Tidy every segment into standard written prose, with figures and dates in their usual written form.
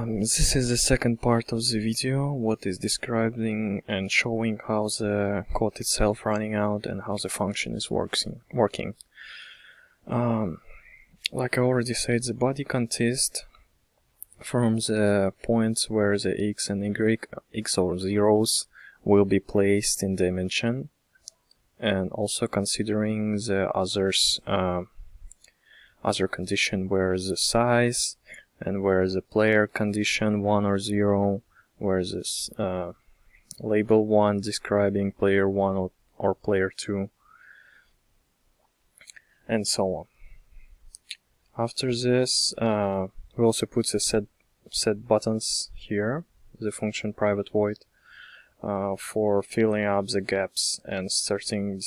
This is the second part of the video, what is describing and showing how the code itself running out and how the function is working. Like I already said, the body consists from the points where the x and y, x or zeros, will be placed in dimension, and also considering the other condition where the size and where the player condition 1 or 0, where this label 1 describing player 1 or player 2, and so on. After this, we also put the set buttons here, the function private void, for filling up the gaps and starting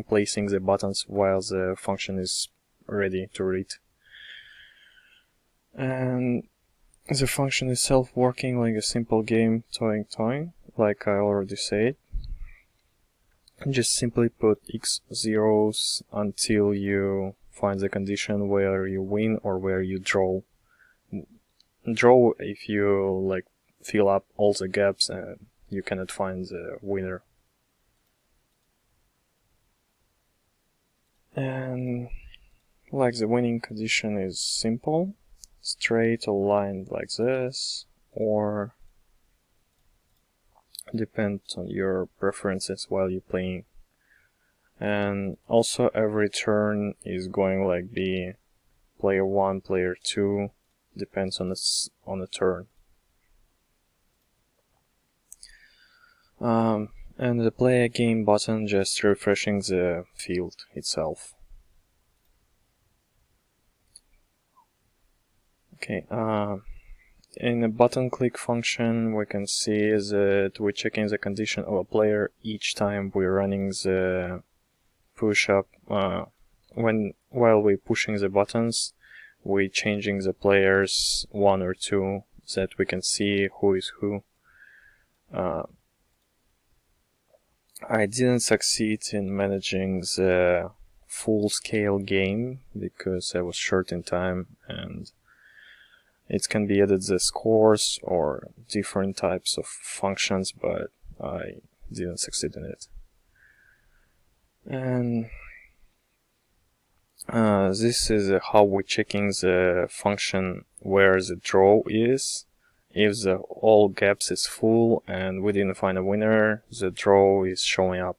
placing the buttons while the function is ready to read. And the function itself working like a simple game, toying, like I already said. Just simply put x zeros until you find the condition where you win or where you draw. Draw if you like fill up all the gaps and you cannot find the winner. And like the winning condition is simple, straight or line like this, or depends on your preferences while you're playing. And also every turn is going like be player 1, player 2, depends on the turn. And the play again button just refreshing the field itself. Okay, in the button click function we can see that we're checking the condition of a player each time we're running the push up. While we're pushing the buttons, we're changing the players 1 or 2 so that we can see who is who. I didn't succeed in managing the full scale game because I was short in time, and it can be added the scores or different types of functions, but I didn't succeed in it. And this is how we're checking the function where the draw is. If the all gaps is full and we didn't find a winner, the draw is showing up.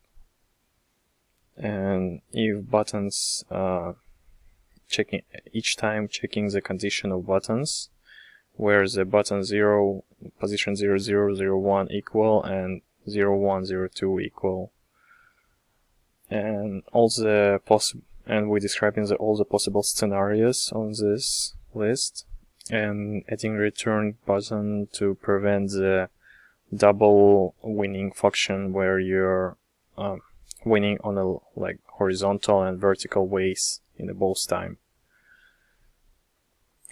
And if buttons checking each time checking the condition of buttons, where the button 0, position 0, 0, 0, 1 equal and 0, 1, 0, 2 equal. And we're describing all the possible scenarios on this list, and adding return button to prevent the double winning function where you're winning on a like horizontal and vertical ways in the both time.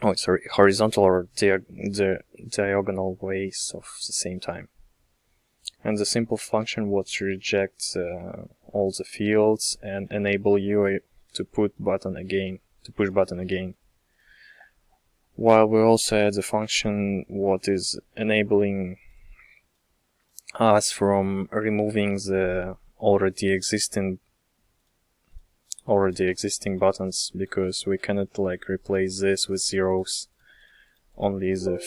Oh, sorry, horizontal or diagonal ways of the same time. And the simple function would reject all the fields and enable you to push button again. While we also add the function what is enabling us from removing the already existing buttons, because we cannot like replace this with zeros. Only the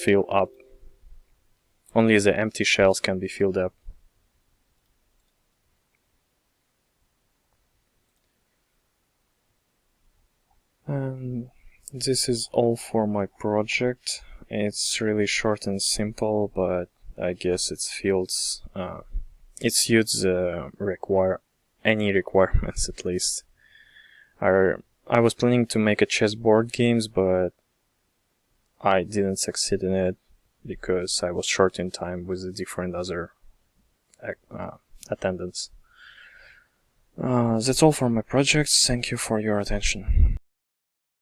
empty shells can be filled up. And this is all for my project. It's really short and simple, but I guess it suits any requirements at least. I was planning to make a chessboard games, but I didn't succeed in it because I was short in time with the different other attendants. That's all for my projects. Thank you for your attention.